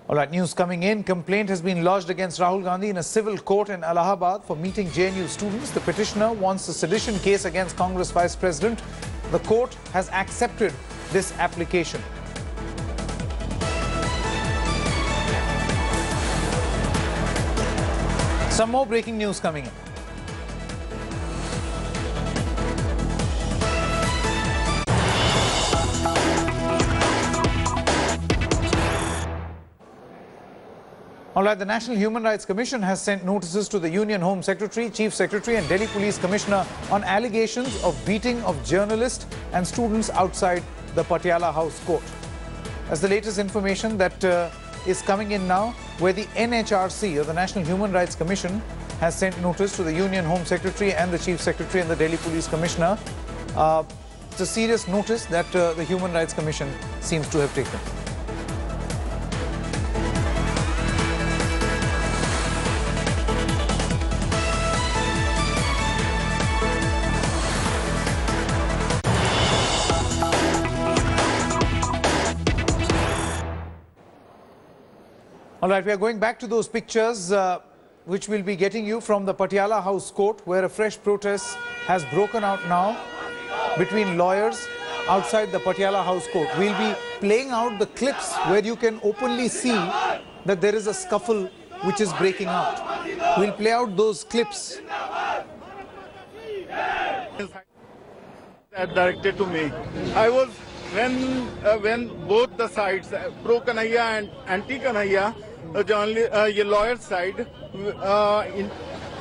All right, news coming in. Complaint has been lodged against Rahul Gandhi in a civil court in Allahabad for meeting JNU students. The petitioner wants a sedition case against Congress Vice President. The court has accepted this application. Some more breaking news coming in. All right, the National Human Rights Commission has sent notices to the Union Home Secretary, Chief Secretary and Delhi Police Commissioner on allegations of beating of journalists and students outside the Patiala House Court. That's the latest information that is coming in now, where the NHRC, or the National Human Rights Commission, has sent notice to the Union Home Secretary and the Chief Secretary and the Delhi Police Commissioner. It's a serious notice that the Human Rights Commission seems to have taken. All right, we are going back to those pictures which we'll be getting you from the Patiala House Court, where a fresh protest has broken out now between lawyers outside the Patiala House Court. We'll be playing out the clips where you can openly see that there is a scuffle which is breaking out. We'll play out those clips. Directed to me. I was when both the sides, pro Kanhaiya and anti Kanhaiya, the lawyer side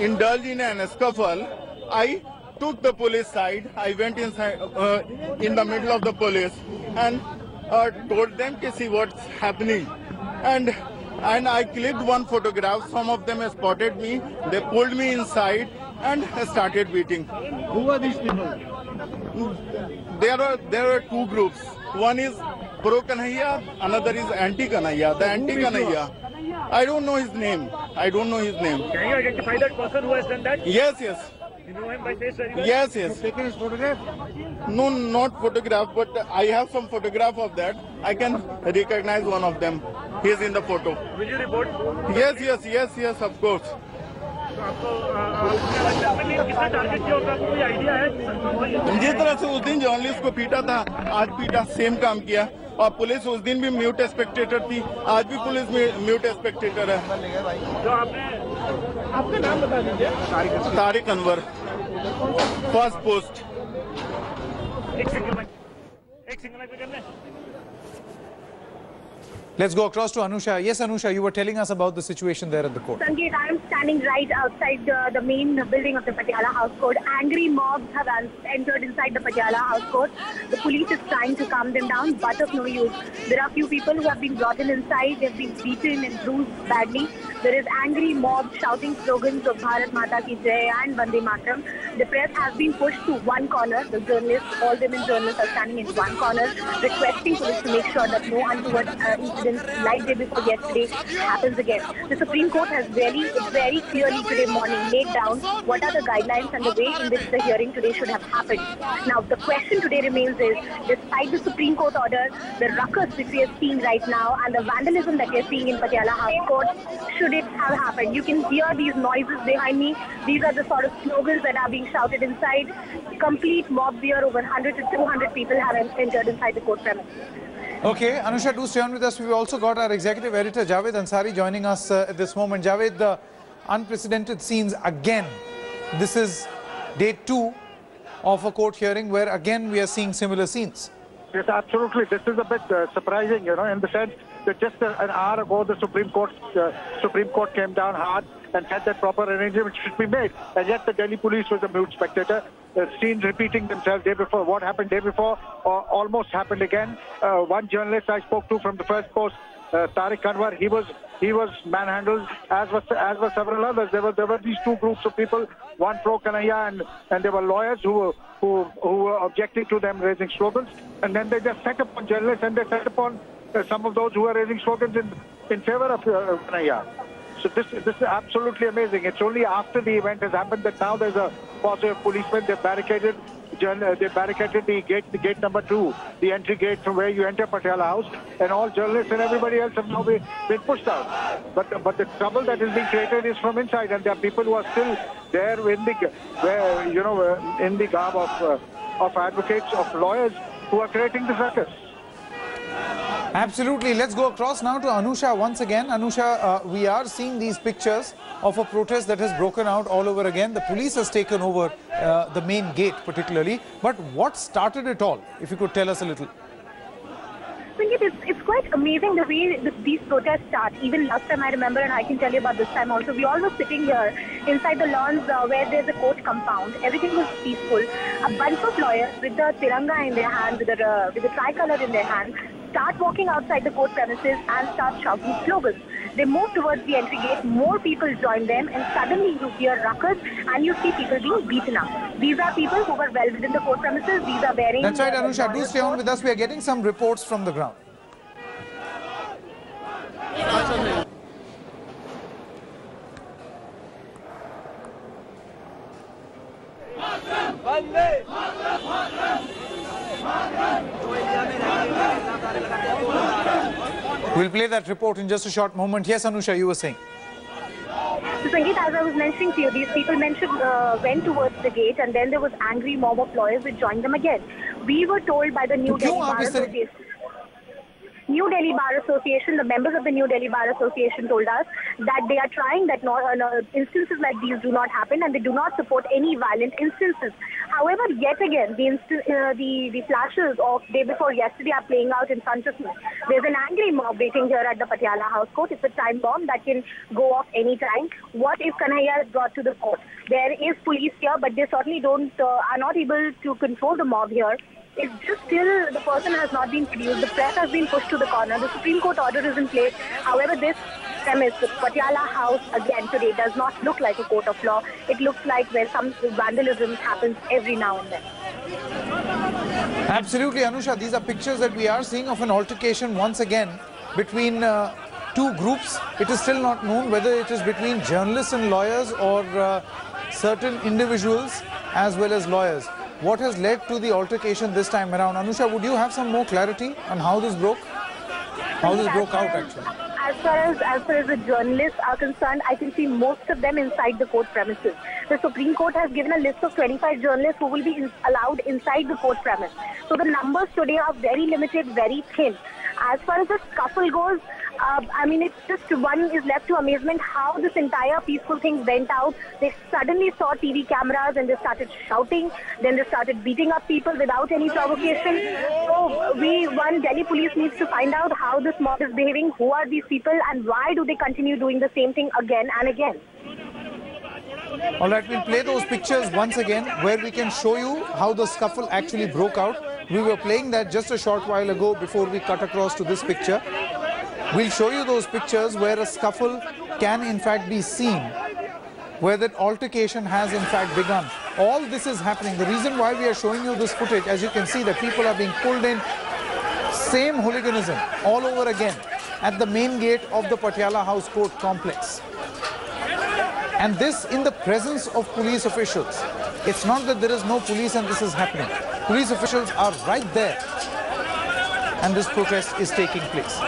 indulged in an scuffle. I took the police side. I went inside in the middle of the police and told them to see what's happening. And I clicked one photograph. Some of them spotted me. They pulled me inside and started beating. Who are these people? There are two groups. One is pro Kanhaiya, another is anti Kanhaiya. The anti Kanhaiya, I don't know his name. Can you identify that person who has done that? Yes. You know him by face very well? Yes. You've taken his photograph? No, not photograph, but I have some photograph of that. I can recognize one of them. He's in the photo. Will you report? Yes, of course. तो आपको कितना target किया होगा, कोई idea है? जिस तरह से उस दिन जर्नलिस्ट को पीटा था, आज पीटा, सेम काम किया. और पुलिस उस दिन भी म्यूट स्पेक्टेटर थी, आज भी पुलिस म्यूट स्पेक्टेटर है. तो आपका नाम बता दीजिए. Tariq Anwar, first post. एक सिंगल पे करना. Let's go across to Anusha. Yes, Anusha, you were telling us about the situation there at the court. Sangeet, I am standing right outside the main building of the Patiala House Court. Angry mobs have entered inside the Patiala House Court. The police is trying to calm them down, but of no use. There are few people who have been brought in inside. They've been beaten and bruised badly. There is angry mob shouting slogans of Bharat Mata Ki Jai and Vande Mataram. The press has been pushed to one corner. The journalists, all women journalists, are standing in one corner, requesting police to make sure that no untoward incident like day before yesterday happens again. The Supreme Court has very clearly today morning laid down what are the guidelines and the way in which the hearing today should have happened. Now the question today remains is, despite the Supreme Court order, the ruckus which we are seeing right now and the vandalism that we are seeing in Patiala House Court, should it have happened? You can hear these noises behind me. These are the sort of slogans that are being shouted inside. Complete mobs here, over 100 to 200 people have entered inside the court premises. Okay, Anusha, do stay on with us. We've also got our executive editor, Javed Ansari, joining us at this moment. Javed, the unprecedented scenes again. This is day 2 of a court hearing where again we are seeing similar scenes. Yes, absolutely. This is a bit surprising, in the sense that just an hour ago the Supreme Court came down hard and said that proper arrangement should be made. And yet the Delhi police was a mute spectator. Scenes repeating themselves day before. What happened day before almost happened again. One journalist I spoke to from the first post, Tariq Anwar, he was manhandled, as were several others. There were these two groups of people, one pro Kanhaiya and there were lawyers who were objecting to them raising slogans, and then they just set upon journalists and they set upon some of those who were raising slogans in favor of Kanhaiya. So this is absolutely amazing. It's only after the event has happened that now there's a posse of policemen. They're barricaded They barricaded the gate number 2, the entry gate from where you enter Patiala House, and all journalists and everybody else have now been pushed out. But the trouble that is being created is from inside, and there are people who are still there in the garb of advocates, of lawyers, who are creating this ruckus. Absolutely. Let's go across now to Anusha once again. Anusha, we are seeing these pictures of a protest that has broken out all over again. The police has taken over the main gate particularly. But what started it all? If you could tell us a little. It's quite amazing the way these protests start. Even last time I remember, and I can tell you about this time also, we all were sitting here inside the lawns where there's a court compound. Everything was peaceful. A bunch of lawyers with the tiranga in their hand, with the tricolor in their hand, start walking outside the court premises and start shouting slogans. They move towards the entry gate, more people join them, and suddenly you hear ruckus and you see people being beaten up. These are people who were well within the court premises. These are wearing... That's right, Anusha. Do stay on with us. We are getting some reports from the ground. We'll play that report in just a short moment. Yes, Anusha, you were saying. So, Sangeet, as I was mentioning to you, these people went towards the gate, and then there was angry mob of lawyers which joined them again. We were told by the New Delhi Bar Association. New Delhi Bar Association, the members of the New Delhi Bar Association told us that they are trying that instances like these do not happen, and they do not support any violent instances. However, yet again, the flashes of day before yesterday are playing out in front of me. There's an angry mob waiting here at the Patiala House Court. It's a time bomb that can go off any time. What if Kanhaiya is brought to the court? There is police here, but they certainly are not able to control the mob here. It's just still the person has not been produced. The press has been pushed to the corner. The Supreme Court order is in place. However, this premise, the Patiala House, again today, does not look like a court of law. It looks like where some vandalism happens every now and then. Absolutely, Anusha. These are pictures that we are seeing of an altercation once again between two groups. It is still not known whether it is between journalists and lawyers or certain individuals as well as lawyers. What has led to the altercation this time around? Anusha, would you have some more clarity on how this broke? How this broke out actually? As far as the journalists are concerned, I can see most of them inside the court premises. The Supreme Court has given a list of 25 journalists who will be allowed inside the court premise. So the numbers today are very limited, very thin. As far as the scuffle goes, it's just one is left to amazement how this entire peaceful thing went out. They suddenly saw TV cameras and they started shouting. Then they started beating up people without any provocation. So Delhi police needs to find out how this mob is behaving, who are these people, and why do they continue doing the same thing again and again. All right, we'll play those pictures once again where we can show you how the scuffle actually broke out. We were playing that just a short while ago before we cut across to this picture. We'll show you those pictures where a scuffle can in fact be seen, where that altercation has in fact begun. All this is happening. The reason why we are showing you this footage, as you can see, that people are being pulled in, same hooliganism all over again at the main gate of the Patiala House Court complex. And this in the presence of police officials. It's not that there is no police and this is happening. Police officials are right there and this protest is taking place.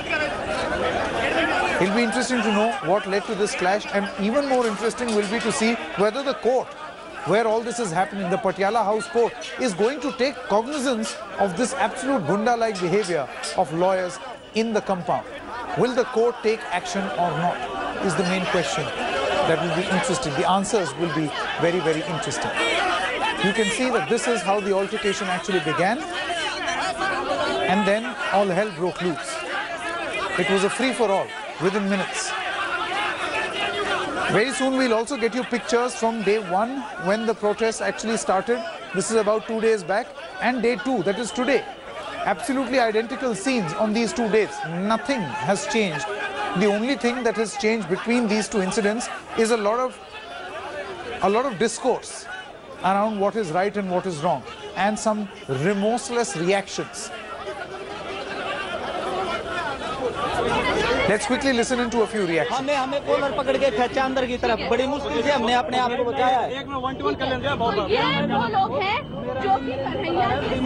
It'll be interesting to know what led to this clash, and even more interesting will be to see whether the court, where all this is happening, the Patiala House Court, is going to take cognizance of this absolute gunda-like behavior of lawyers in the compound. Will the court take action or not is the main question that will be interesting. The answers will be very, very interesting. You can see that this is how the altercation actually began, and then all hell broke loose. It was a free-for-all within minutes. Very soon we'll also get you pictures from day one when the protest actually started. This is about 2 days back, and day two, that is today. Absolutely identical scenes on these 2 days. Nothing has changed. The only thing that has changed between these two incidents is a lot of discourse around what is right and what is wrong, and some remorseless reactions. Let's quickly listen into a few reactions. हमें collar पकड़ के खींचा अंदर की तरफ, बड़ी मुश्किल से हमने अपने आप को बचाया है। ये वो लोग हैं जो कि कन्हैया के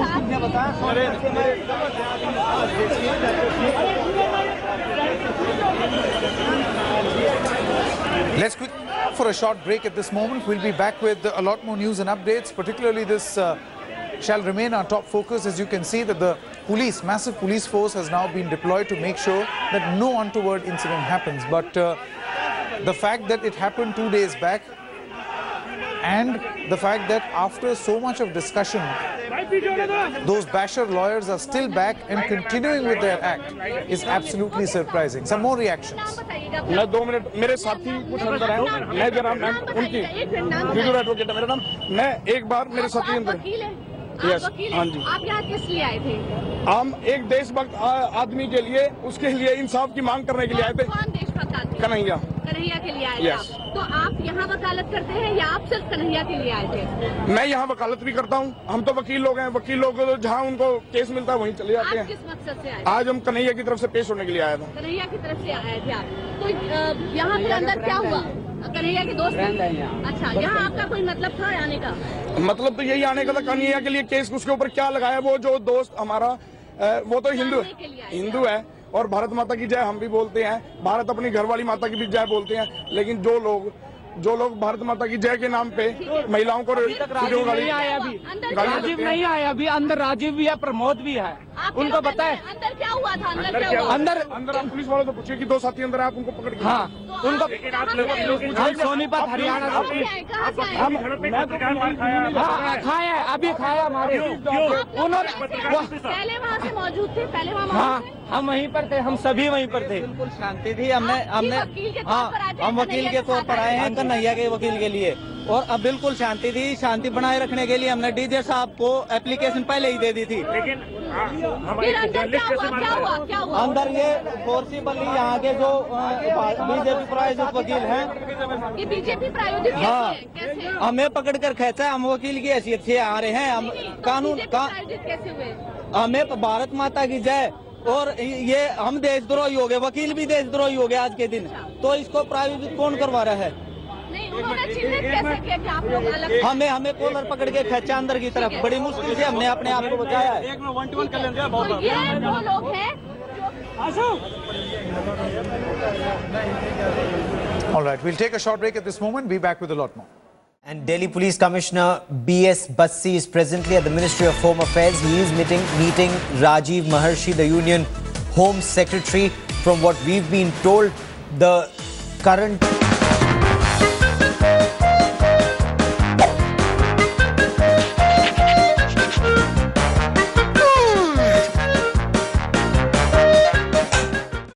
Let's quit for a short break at this moment. We'll be back with a lot more news and updates. Particularly this shall remain our top focus. As you can see that the police, massive police force has now been deployed to make sure that no untoward incident happens. But the fact that it happened 2 days back and the fact that after so much of discussion, those basher lawyers are still back and continuing with their act is absolutely surprising. Some more reactions. मैं 2 minute, मेरे साथी कुछ अंदर हैं, मैं जरा ma'am उनकी video advocate है मेरा नाम, मैं एक बार मेरे साथी अंदर। यस, हाँ जी। आप यहाँ किस लिए आए थे? हम एक देशभक्त आदमी के लिए, उसके लिए इंसाफ की मांग करने के लिए आए थे। कौन देशभक्त आदमी? कन्हैया। कन्हैया के लिए आए थे Yes. आप? तो आप यहाँ वकालत करते हैं या आप सिर्फ कन्हैया के लिए आए थे? मैं यहाँ वकालत भी करता हूँ, हम तो वकील लोग हैं, वकील लोग तो जहाँ उनको केस मिलता है वहीं चले जाते आज हैं। किस मकसद से आए? आज हम कन्हैया की तरफ से पेश होने के लिए आया था। कन्हैया की तरफ से आए थे आप? तो यहाँ फिर अंदर क्या हुआ? कन्हैया के दोस्त हैं? अच्छा, यहाँ आपका कोई मतलब था आने का? मतलब तो यही आने का था, कन्हैया के लिए केस उसके ऊपर क्या लगाया, वो जो दोस्त हमारा वो तो हिंदू है और भारत माता की जय हम भी बोलते हैं, भारत अपनी घरवाली माता की भी जय बोलते हैं, लेकिन जो लोग भारत माता की जय के नाम पे महिलाओं को राजीव नहीं आया अभी, राजीव नहीं आया अभी, अंदर राजीव भी है, प्रमोद भी है, उनको पता है अंदर क्या हुआ था? अंदर क्या हुआ? अंदर हम पुलिस वालों से पूछिए कि 2 साथी अंदर आप उनको पकड़ के। हाँ, उनको हम सोनीपत हरियाणा से हाँ खाए हैं, अभी खाया हमारे उन्होंने पहले वहाँ से मौजूद थे? पहले वहाँ हाँ, हम वहीं पर थे, हम सभी वहीं पर थे। बिल्कुल शांति थी, हमने हाँ, हम वकील के तौर पर आए हैं कन्हैया के वकील के लिए, और अब बिल्कुल शांति थी। शांति बनाए रखने के लिए हमने डीजे साहब को एप्लीकेशन पहले ही दे दी थी। लेकिन हमारे जर्नलिस्ट कैसे मार क्या हुआ? अंदर ये फोर्सिबली यहाँ के जो बीजेपी प्रायोजित वकील हैं, ये बीजेपी प्रायोजित हाँ, कैसे? हमें पकड़ कर खेचा, हम वकील की हैसियत से आ रहे हैं, हम कानून का कैसे हुए? हमें भारत माता की जय, और ये हम देशद्रोही हो गए, वकील भी देशद्रोही हो गए आज के दिन, तो इसको प्रायोजित कौन करवा रहा है? नहीं, उन्होंने चिन्हित कैसे किया कि आप लोग अलग? हमें कॉलर पकड़ के खींचा अंदर की तरफ, बड़ी मुश्किल से हमने अपने आप को बचाया है। तो ये वो लोग हैं All right, we'll take a short break at this moment. Be back with a lot more. And Delhi Police Commissioner B.S. Bassi is presently at the Ministry of Home Affairs. He is meeting Rajiv Maharshi, the Union Home Secretary. From what we've been told, the current